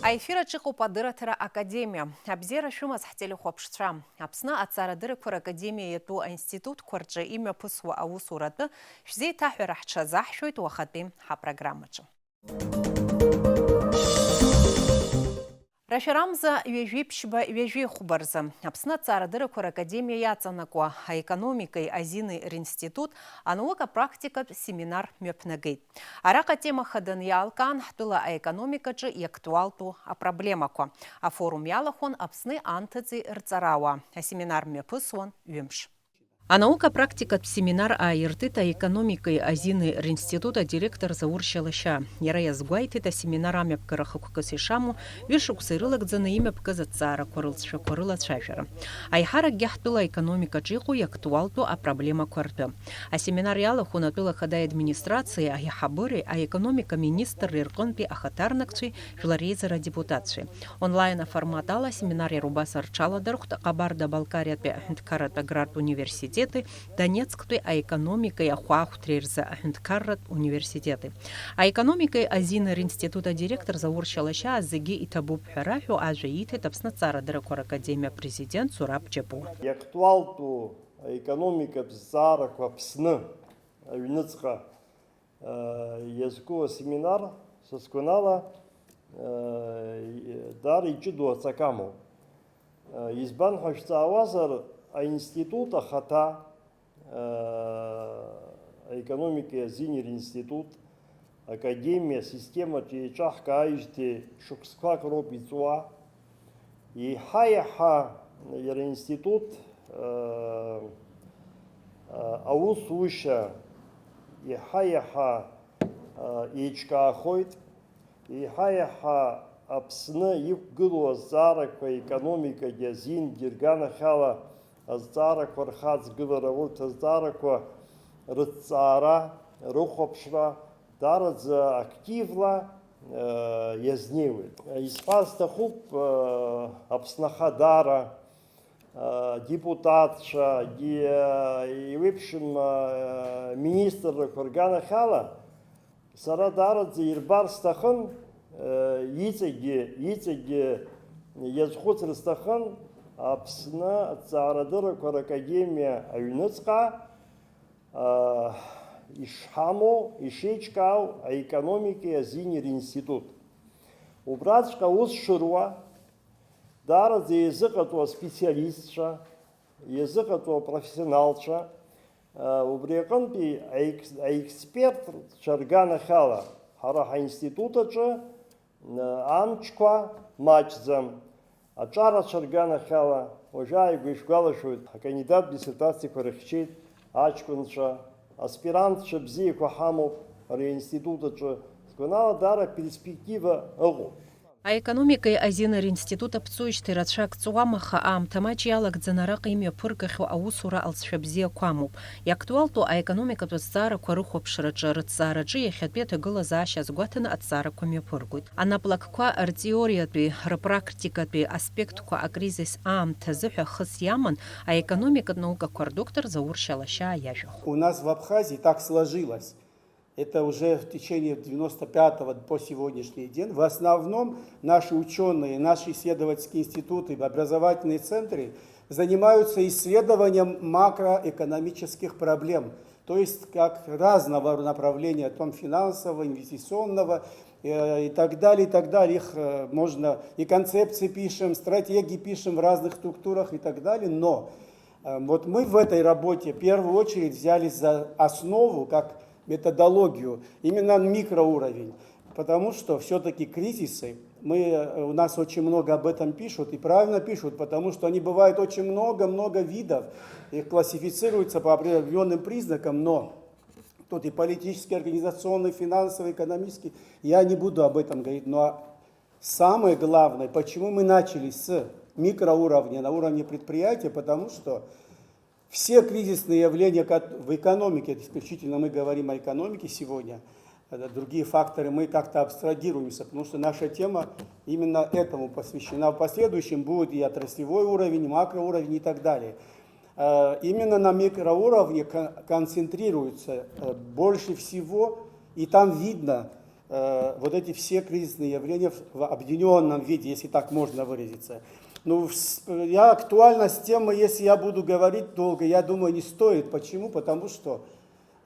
Аефира чихуп адыратыра академия. Абзера шумас хтелиху апшtra. Апсна ацарадыракур академия яту институт кварджа имя пусва аусураты. Шзей тахвера хчазахшует вахатым ха-программачу. Рашарамза вежвипшба вежве хубарза. Апсна царадыракур академия яцанакуа. А экономикой азины институт, а наука практика семинар мёпнагейт. Арака тема хадан ялкан хтула а экономикачы и актуалту а проблемаку. А форум ялахон апсны антыци рцарауа. А семинар мёпысуан юмш. А наука практика семинар а иртыта экономикой азины института директор заурщалаща. Ярая сгуайтыта семинарами пкарахакукасишаму вишук сырылак дзана имя пказацара корылша корыла шафера. Айхара гяхтула экономика чиху и актуалту а проблема кварты. А семинар яла хунатула хада администрации а яхабыры а экономика министр ирконпи ахатарнакчи филарейзера депутации. Онлайн форматала семинаре рубасар чаладархта кабарда Балкария Хенткарат Аграрт университет. Донецкой а экономикой ахуахутрерза Хенткарат университеты. А экономикой азины института директор заурщалаща азыги и табуб хараху ажаиты тапсна цара дыракор академия президент Сураб Чепу. Актуалту экономика бзара квапсны юницка языковый семинар соскунала дар ичиду ацакаму. Избан хочется авазар института хата экономики азинер институт академия система чечах каижте шуксква кропицуа и хаяха ер институт аусуша и хаяха ичка хойт и хаяха апсны юггылу зараква экономика язин диргана хала аздараква рхац гыларавут аздараква рыцара рухопшра дарадза активла язневит. Испанста хуп апснахадара депутатша и в общем министр Кургана Хала сара дарадза ирбар стахан Яцеги язхуцрстахан апсна царадыракур академия аюныцка ишхаму ишечкау а экономики азинер институт. Убрачка уз шируа дарадзе языкатуа специалистша языкатуа профессионалша убреканпи эксперт Чаргана Хала хараха институтача амчква мачзам ачара Чаргана Хала ожай гвишгалашут кандидат диссертации коррехчит ачкунча аспирантча бзи кохамов институтача сконала дара перспектива огу. А экономикой азинер института пцуичты радшак цуамаха амтамач ялак дзанарак имя пыркаху аусура алсшабзия куаму. И актуалту а экономика то цара кваруху пшраджа рыцараджи яхатбета гыла заща сгуатана от цара куме пыргут. А на плакква артеория туи практика туи аспект ку а кризис амтазыхя хыс яман, а экономика наука квардоктор заурщалаща яжух. У нас в Абхазии так сложилось. Это уже в течение 95-го по сегодняшний день. В основном наши ученые, наши исследовательские институты, образовательные центры занимаются исследованием макроэкономических проблем. То есть как разного направления, там финансового, инвестиционного и так далее, и так далее. Их можно и концепции пишем, стратегии пишем в разных структурах и так далее. Но вот мы в этой работе в первую очередь взялись за основу, как методологию, именно микроуровень, потому что все-таки кризисы, у нас очень много об этом пишут, и правильно пишут, потому что они бывают очень много видов, их классифицируются по определенным признакам, но тут и политический, организационный, финансовый, экономический, я не буду об этом говорить, но самое главное, почему мы начали с микроуровня на уровне предприятия, потому что все кризисные явления в экономике, исключительно мы говорим о экономике сегодня, другие факторы мы как-то абстрагируемся, потому что наша тема именно этому посвящена. В последующем будет и отраслевой уровень, и макроуровень и так далее. Именно на микроуровне концентрируется больше всего, и там видно вот эти все кризисные явления в объединенном виде, если так можно выразиться. Ну, актуальность темы, если я буду говорить долго, я думаю, не стоит. Почему? Потому что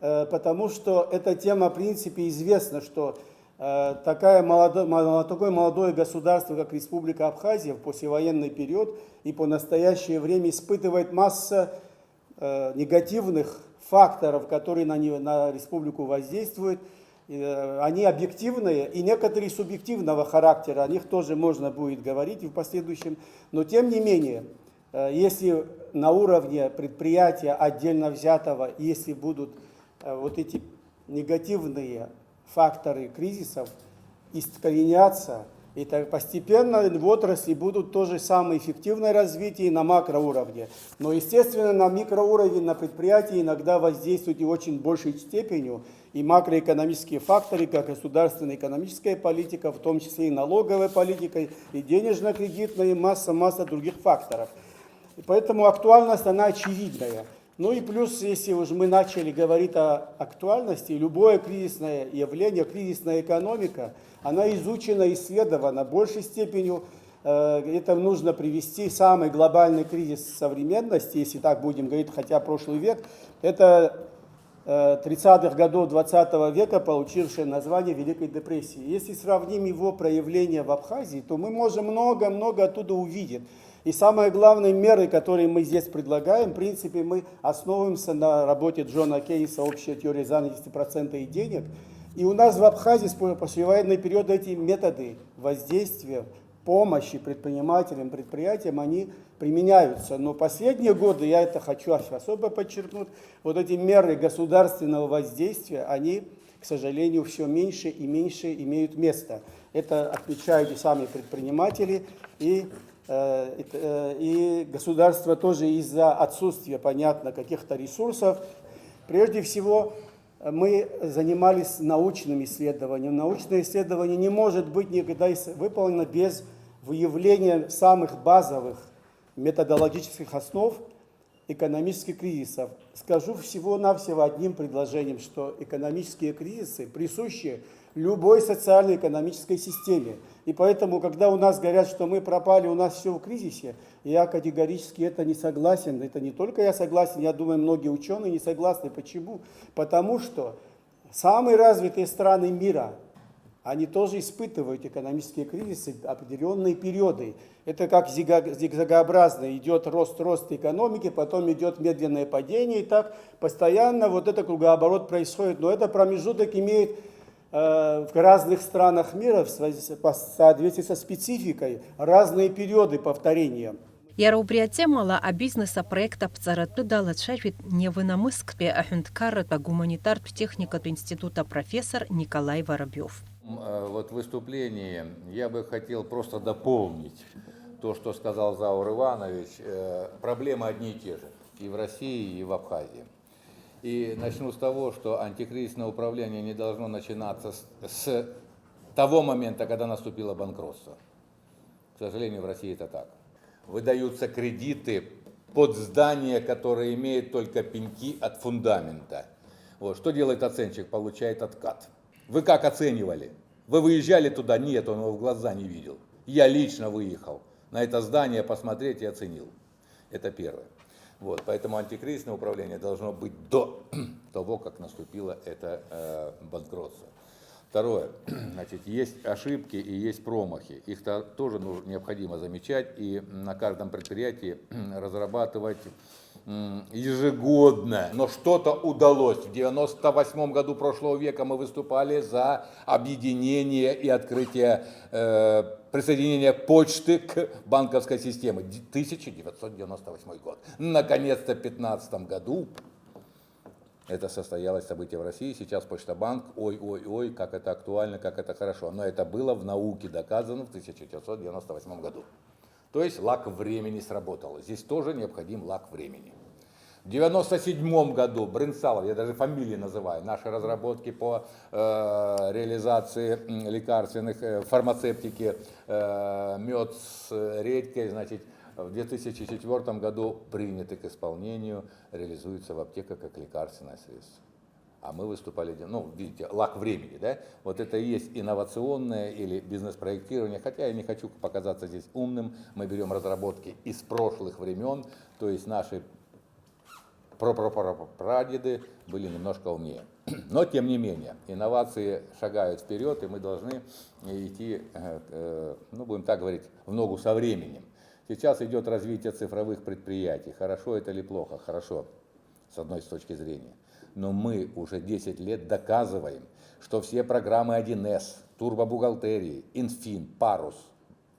эта тема, в принципе, известна, что такое молодое государство, как Республика Абхазия в послевоенный период и по настоящее время испытывает массу негативных факторов, которые на республику воздействуют. Они объективные и некоторые субъективного характера, о них тоже можно будет говорить и в последующем. Но тем не менее, если на уровне предприятия отдельно взятого, если будут вот эти негативные факторы кризисов искореняться, и так постепенно в отрасли будут тоже самое эффективное развитие на макроуровне. Но, естественно, на микроуровне, на предприятии иногда воздействуют и очень большей степенью и макроэкономические факторы, как государственная экономическая политика, в том числе и налоговая политика, и денежно-кредитная, и масса других факторов. И поэтому актуальность, она очевидная. Ну и плюс, если уже мы начали говорить о актуальности, любое кризисное явление, кризисная экономика, она изучена, исследована большей степенью. Это нужно привести самый глобальный кризис современности, если так будем говорить, хотя прошлый век, это 30-х годов 20 века, получившее название Великой депрессии. Если сравним его проявление в Абхазии, то мы можем много оттуда увидеть. И самое главное, меры, которые мы здесь предлагаем, в принципе, мы основываемся на работе Джона Кейнса «Общая теория занятости процента и денег». И у нас в Абхазии в послевоенный период эти методы воздействия, помощи предпринимателям, предприятиям, они применяются. Но последние годы, я это хочу особо подчеркнуть, вот эти меры государственного воздействия, они, к сожалению, все меньше и меньше имеют место. Это отмечают и сами предприниматели, и государство тоже из-за отсутствия, понятно, каких-то ресурсов. Прежде всего, мы занимались научным исследованием. Научное исследование не может быть никогда выполнено без выявления самых базовых методологических основ экономических кризисов. Скажу всего-навсего одним предложением, что экономические кризисы присущи любой социально-экономической системе. И поэтому, когда у нас говорят, что мы пропали, у нас все в кризисе, я категорически это не согласен. Это не только я согласен, я думаю, многие ученые не согласны. Почему? Потому что самые развитые страны мира, они тоже испытывают экономические кризисы в определенные периоды. Это как зигзагообразно идет рост экономики, потом идет медленное падение, и так постоянно вот это кругооборот происходит. Но этот промежуток имеет в разных странах мира, в соответствии со спецификой, разные периоды повторения. Ярауприатемала а бизнеса проекта пцарату дала чавит невынамыскпе ахюнткарата гуманитар техника института профессор Николай Воробьев. Вот в выступлении я бы хотел просто дополнить то, что сказал Заур Иванович. Проблемы одни и те же и в России, и в Абхазии. И начну с того, что антикризисное управление не должно начинаться с того момента, когда наступило банкротство. К сожалению, в России это так. Выдаются кредиты под здание, которое имеет только пеньки от фундамента. Вот. Что делает оценщик? Получает откат. Вы как оценивали? Вы выезжали туда? Нет, он его в глаза не видел. Я лично выехал на это здание посмотреть и оценил. Это первое. Вот, поэтому антикризисное управление должно быть до того, как наступило это банкротство. Второе. Значит, есть ошибки и есть промахи. Их тоже необходимо замечать и на каждом предприятии разрабатывать ежегодно. Но что-то удалось. В 1998 году прошлого века мы выступали за объединение и открытие присоединение почты к банковской системе. 1998 год. Наконец-то в 2015 году это состоялось событие в России. Сейчас Почта-банк, ой, как это актуально, как это хорошо. Но это было в науке доказано в 1998 году. То есть лак времени сработал. Здесь тоже необходим лак времени. В 1997 году Брынсалов, я даже фамилии называю, наши разработки по реализации лекарственных, фармацевтики, мед с редькой, значит, в 2004 году приняты к исполнению, реализуются в аптеках как лекарственное средство. А мы выступали, ну, видите, лак времени, да? Вот это и есть инновационное или бизнес-проектирование. Хотя я не хочу показаться здесь умным. Мы берем разработки из прошлых времен, то есть наши прадеды были немножко умнее. Но, тем не менее, инновации шагают вперед, и мы должны идти, ну, будем так говорить, в ногу со временем. Сейчас идет развитие цифровых предприятий. Хорошо это или плохо? Хорошо, с одной точки зрения. Но мы уже 10 лет доказываем, что все программы 1С, турбобухгалтерии, Инфин, Парус,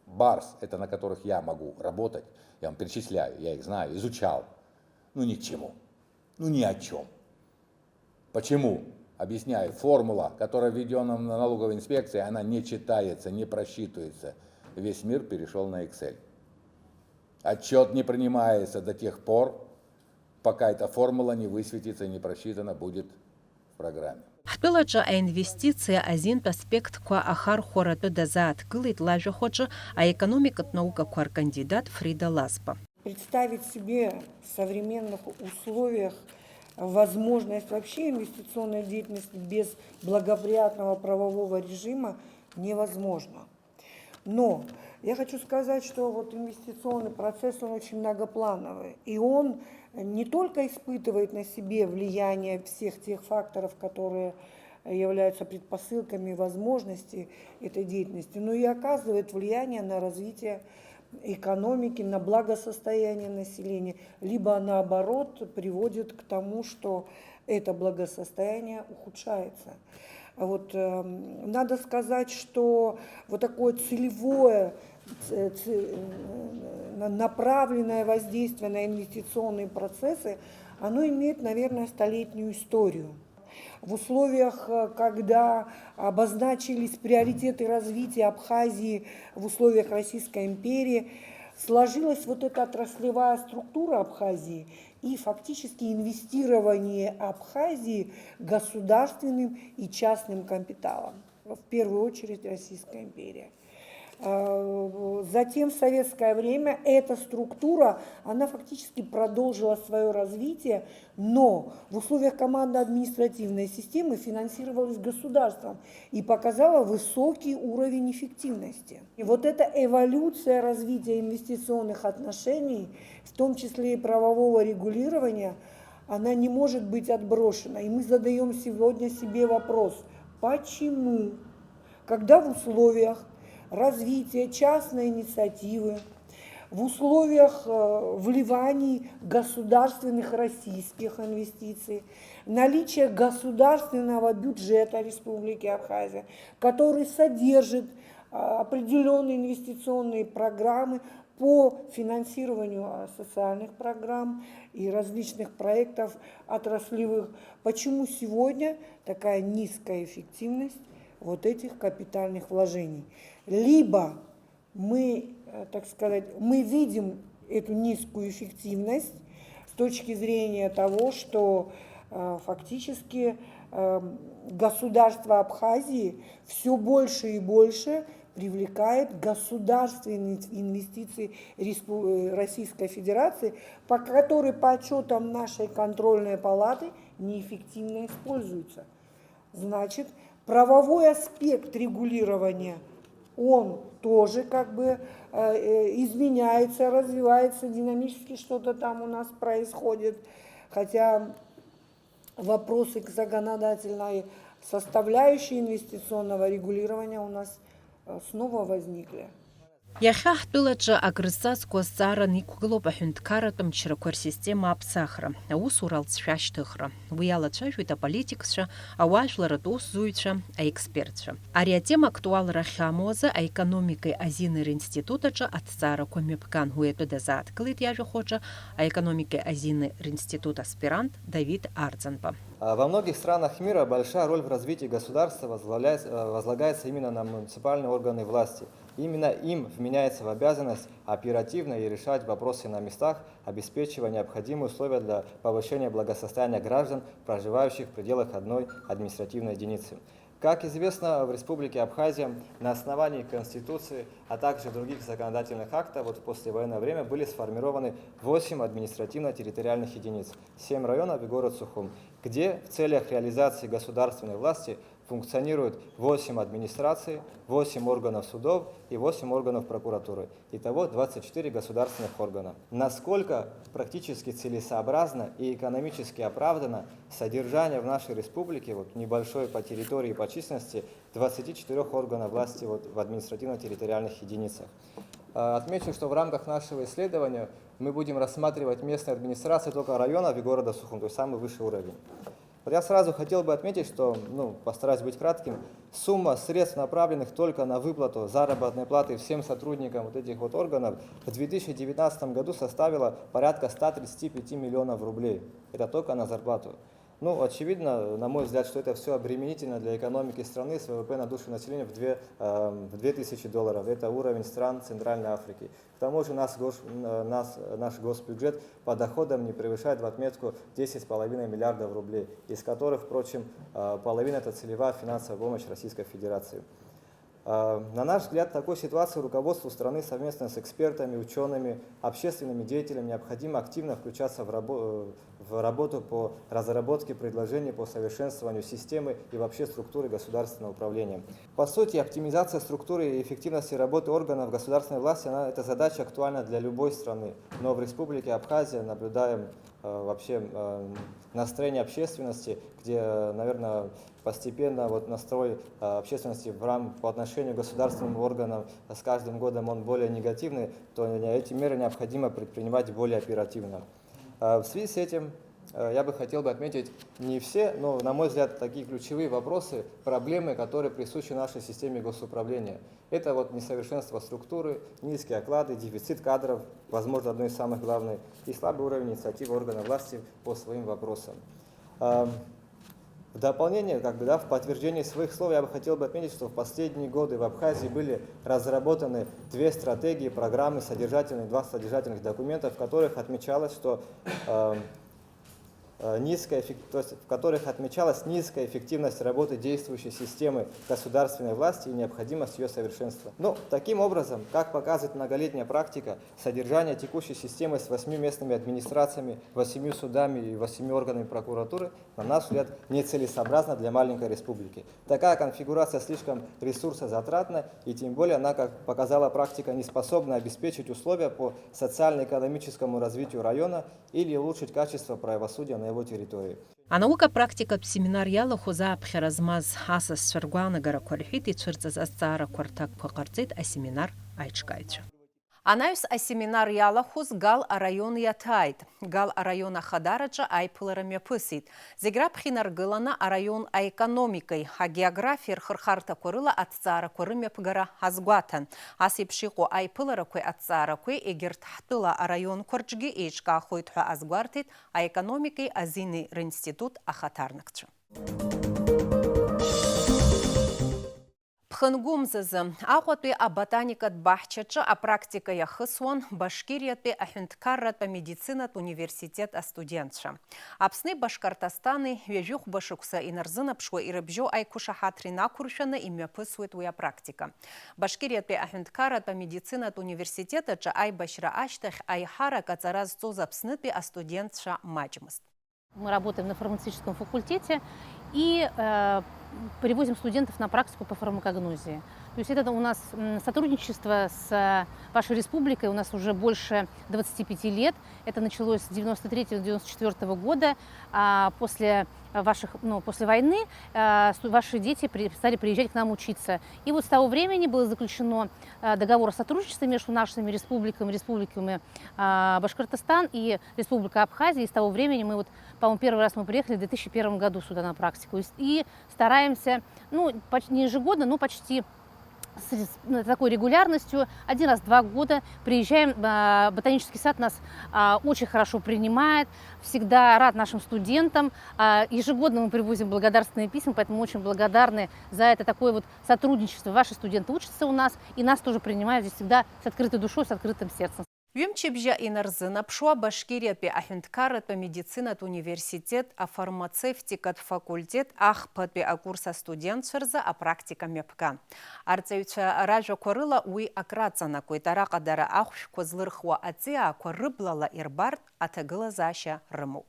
Барс, это на которых я могу работать, я вам перечисляю, я их знаю, изучал, ну ни к чему, ну ни о чем. Почему? Объясняю, формула, которая введена на налоговой инспекции, она не читается, не просчитывается. Весь мир перешел на Excel. Отчет не принимается до тех пор, пока эта формула не высветится и не просчитана будет в программе. Ҳтәылаҿы аинвестициа азинтә аспектқәа ахархәаратәы дазааҭгылеит лажәахәаҿы аекономикатә наукақәа ркандидат Фрида Ласпа. Представить себе в современных условиях возможность вообще инвестиционной деятельности без благоприятного правового режима невозможно. Но я хочу сказать, что вот инвестиционный процесс, он очень многоплановый, и он не только испытывает на себе влияние всех тех факторов, которые являются предпосылками возможности этой деятельности, но и оказывает влияние на развитие экономики, на благосостояние населения, либо наоборот приводит к тому, что это благосостояние ухудшается. Вот, надо сказать, что вот такое целевое, направленное воздействие на инвестиционные процессы, оно имеет, наверное, столетнюю историю. В условиях, когда обозначились приоритеты развития Абхазии в условиях Российской империи, сложилась вот эта отраслевая структура Абхазии и фактически инвестирование Абхазии государственным и частным капиталом, в первую очередь Российская империя. Затем в советское время эта структура, она фактически продолжила свое развитие, но в условиях командно-административной системы финансировалась государством и показала высокий уровень эффективности. И вот эта эволюция развития инвестиционных отношений, в том числе и правового регулирования, она не может быть отброшена. И мы задаем сегодня себе вопрос, почему, когда в условиях развития частной инициативы, в условиях вливаний государственных российских инвестиций, наличия государственного бюджета Республики Абхазия, который содержит определенные инвестиционные программы по финансированию социальных программ и различных проектов отраслевых. Почему сегодня такая низкая эффективность вот этих капитальных вложений? Либо мы, так сказать, мы видим эту низкую эффективность с точки зрения того, что фактически государство Абхазии все больше и больше привлекает государственные инвестиции Российской Федерации, по которой по отчетам нашей контрольной палаты неэффективно используются. Значит, правовой аспект регулирования, он тоже как бы изменяется, развивается, динамически что-то там у нас происходит. Хотя вопросы к законодательной составляющей инвестиционного регулирования у нас снова возникли. Иахьа ҳтәылаҿы акрызҵазкуа азҵааран иқәгылоуп аҳәынҭқарратә мчрақәа рсистема аԥсахра, аусура алҵшәа ашьҭыхра. Уи алацәажәоит аполитикцәа, ауаажәларатә усзуҩцәа, аекспертцәа. Ари атема актуалрахь амоу азы аекономикеи азиныр институтаҿы аҭҵаарақәа мҩаԥган. Уи атәы дазааҭгылеит иажәахәаҿы аекономикеи азиныр институт аспирант Давид Арӡанба. Во многих странах мира большая роль в развитии государства возлагается именно на муниципальные органы власти. Именно им вменяется в обязанность оперативно и решать вопросы на местах, обеспечивая необходимые условия для повышения благосостояния граждан, проживающих в пределах одной административной единицы. Как известно, в Республике Абхазия на основании Конституции, а также других законодательных актов в послевоенное время были сформированы 8 административно-территориальных единиц, 7 районов и город Сухум, где в целях реализации государственной власти функционирует 8 администраций, 8 органов судов и 8 органов прокуратуры. Итого 24 государственных органа. Насколько практически целесообразно и экономически оправдано содержание в нашей республике, небольшой по территории и по численности, 24 органов власти в административно-территориальных единицах. Отмечу, что в рамках нашего исследования мы будем рассматривать местные администрации только районов и города Сухум, то есть самый высший уровень. Я сразу хотел бы отметить, что, постараюсь быть кратким, сумма средств, направленных только на выплату заработной платы всем сотрудникам этих органов, в 2019 году составила порядка 135 миллионов рублей. Это только на зарплату. Очевидно, на мой взгляд, что это все обременительно для экономики страны с ВВП на душу населения в 2000 долларов. Это уровень стран Центральной Африки. К тому же наш госбюджет по доходам не превышает в отметку 10,5 миллиардов рублей, из которых, впрочем, половина – это целевая финансовая помощь Российской Федерации. На наш взгляд, в такой ситуации руководству страны совместно с экспертами, учеными, общественными деятелями необходимо активно включаться в работу по разработке предложений по совершенствованию системы и вообще структуры государственного управления. По сути, оптимизация структуры и эффективности работы органов государственной власти – эта задача актуальна для любой страны. Но в Республике Абхазия наблюдаем вообще настроение общественности, где, наверное, постепенно настрой общественности по отношению к государственным органам с каждым годом он более негативный, то эти меры необходимо предпринимать более оперативно. В связи с этим я бы хотел отметить не все, но, на мой взгляд, такие ключевые вопросы, проблемы, которые присущи нашей системе госуправления. Это несовершенство структуры, низкие оклады, дефицит кадров, возможно, одно из самых главных, и слабый уровень инициативы органов власти по своим вопросам. В дополнение, в подтверждение своих слов, я бы хотел отметить, что в последние годы в Абхазии были разработаны 2 стратегии, программы, 2 содержательных документа, в которых отмечалось, что в которых отмечалась низкая эффективность работы действующей системы государственной власти и необходимость ее совершенства. Таким образом, как показывает многолетняя практика, содержание текущей системы с 8 местными администрациями, 8 судами и 8 органами прокуратуры, на наш взгляд, нецелесообразна для маленькой республики. Такая конфигурация слишком ресурсозатратна, и тем более она, как показала практика, не способна обеспечить условия по социально-экономическому развитию района или улучшить качество правосудия на его территории. А наука практика семинарияла хуза абхиразмаз асас сфергуана квалифит и цвырцазастара квартак покарцит, а семинар айчкайча. Анаюс а семинар ялахуз гал а район ятайт. Гал а района хадараджа айпыларам япысит. Зеграб хинаргылана а район а экономикой. А география хырхарта корыла от цара корым япыгара азгуатан. Асипшико айпылара кой от цара кой эгерт хтыла а район корчги эйчка ахойтха азгуартит. А экономикой азины ринститут ахатарнакчы. Пхынгумзызы, ақуатпе а ботаникат бахчачы, а практика яхысуан, Башкириятпе ахюнткарратпе медицинат университет а студентша. Апсны Башкортостаны вежух башукса инарзынапшуа ирыбжу айкуша хатрина куршана имя пысует уя практика. Башкириятпе ахюнткарратпе медицинат университета ай башра аштах айхара кацараз цозапснытпе а студентша маджмыст. Мы работаем на фармацевтическом факультете и привозим студентов на практику по фармакогнозии. То есть это у нас сотрудничество с вашей республикой у нас уже больше 25 лет. Это началось с 1993-1994 года. После войны ваши дети стали приезжать к нам учиться. И с того времени было заключено договор о сотрудничестве между нашими республиками Башкортостан и Республика Абхазия. И с того времени мы, по-моему, первый раз мы приехали в 2001 году сюда на практику. И стараемся, не ежегодно, но почти с такой регулярностью, 1 раз в 2 года приезжаем. Ботанический сад нас очень хорошо принимает, всегда рад нашим студентам. Ежегодно мы привозим благодарственные письма, поэтому мы очень благодарны за это такое сотрудничество. Ваши студенты учатся у нас, и нас тоже принимают здесь всегда с открытой душой, с открытым сердцем. Вимчебжа инарзына пшуа Башкириапе ахюнткаратпе медицинат университет, а фармацевтикат факультет, ахпатпе акурса студент шырза, а практика мепка. Арцевича ража корыла уи акрацана, койтара кадара ахуш козлырхуа ация, корыблала ирбарт, атагыла заща рыму.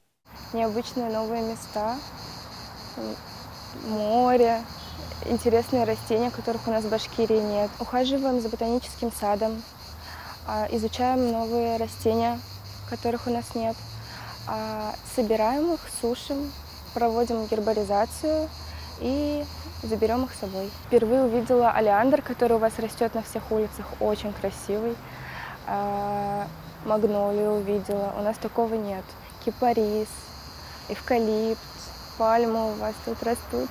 Необычные новые места, море, интересные растения, которых у нас в Башкирии нет. Ухаживаем за ботаническим садом. Изучаем новые растения, которых у нас нет, собираем их, сушим, проводим гербаризацию и заберем их с собой. Впервые увидела олеандр, который у вас растет на всех улицах, очень красивый. Магнолию увидела, у нас такого нет. Кипарис, эвкалипт, пальмы у вас тут растут.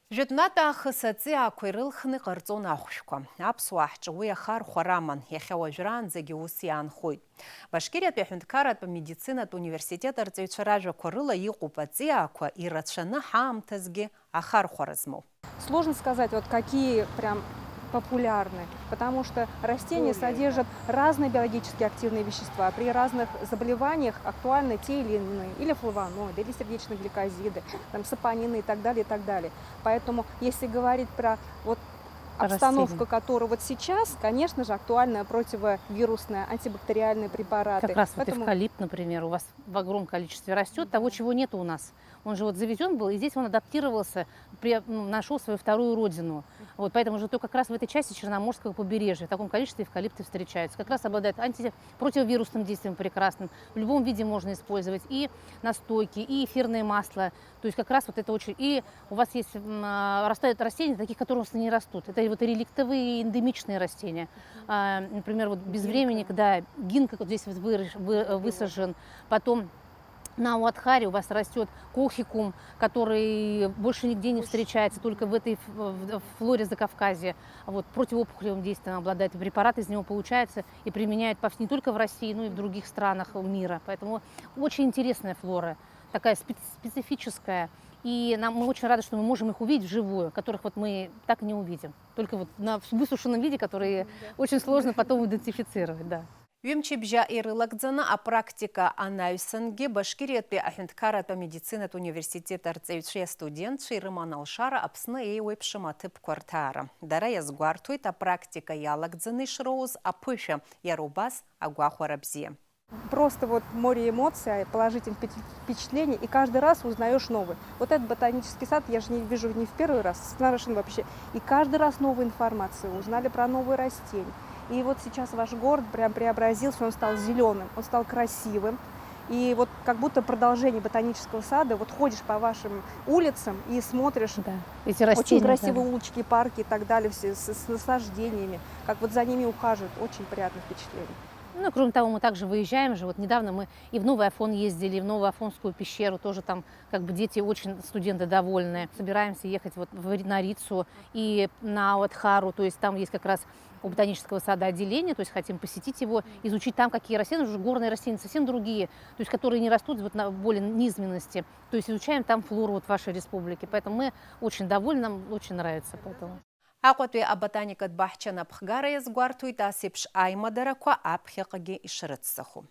Житната хысацы акуйрылхны қырцон ахушка. Апсуахчы уя хар хораман, яхева жран загиуси анхой. Башкирия пехунткарат по медицинат университет арцевичаража корыла иқупацы акуа и ратшаны хамтазги ахар хоразму. Сложно сказать, вот какие прям популярны, потому что растения содержат разные биологически активные вещества. При разных заболеваниях актуальны те или иные, или флавоноиды, или сердечные гликозиды, там, сапонины и так далее, и так далее. Поэтому, если говорить про вот обстановку, которая вот сейчас, конечно же, актуальная противовирусная, антибактериальные препараты. Как раз вот эвкалипт, например, у вас в огромном количестве растет, того, чего нет у нас. Он же вот завезен был, и здесь он адаптировался, нашел свою вторую родину. Вот, поэтому же только как раз в этой части Черноморского побережья в таком количестве эвкалипты встречаются. Как раз обладает противовирусным действием прекрасным. В любом виде можно использовать и настойки, и эфирное масло. То есть как раз вот это очень... И у вас есть растают растения, таких, которые у нас не растут. Это вот реликтовые эндемичные растения. Например, вот без времени, когда гинка вот здесь вот высажен, потом... На Уатхаре у вас растет кохикум, который больше нигде не встречается, только в этой флоре Закавказья. Вот, противоопухолевым действием обладает. Препараты из него получаются и применяют не только в России, но и в других странах мира. Поэтому очень интересная флора, такая специфическая. И мы очень рады, что мы можем их увидеть вживую, которых вот мы так и не увидим. Только вот на высушенном виде, которые очень сложно потом идентифицировать. Да. Вимчебжа ирылагдзана, а практика анализанге Башкириятпе ахюнткарат по медицинат университет арцевиче студент Ширыман Алшара апсны эйуэпшиматып квартара. Дара язгуартует, а практика ялагдзаны шроуз, а пыша ярубас агуахуарабзе. Просто вот море эмоций, положительных впечатлений, и каждый раз узнаешь новый. Вот этот ботанический сад я же не вижу не в первый раз, совершенно вообще. И каждый раз новая информация, узнали про новые растения. И вот сейчас ваш город прям преобразился, он стал зеленым, он стал красивым. И вот как будто продолжение ботанического сада, вот ходишь по вашим улицам и смотришь, да, эти растения, очень красивые улочки, парки и так далее, все с насаждениями, как вот за ними ухаживают, очень приятное впечатление. Ну, кроме того, мы также выезжаем же. Вот недавно мы и в Новый Афон ездили, и в Новую Афонскую пещеру. Тоже там как бы дети очень, студенты довольны. Собираемся ехать вот на Рицу и на Уатхару. То есть там есть как раз у ботанического сада отделение. То есть хотим посетить его, изучить там, какие растения. Уже горные растения совсем другие, то есть которые не растут вот на более низменности. То есть изучаем там флору вот вашей республики. Поэтому мы очень довольны, нам очень нравится. Поэтому. Акотве аботаникат бахчана пхгара язгуартуит асипш аймадараква апхекаги ишрыцсаху.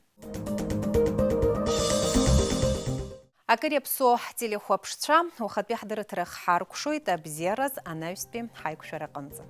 Акырепсо телехопшча ухатпе хадырытрых харкшуит абзераз анавспе хайкшараканза.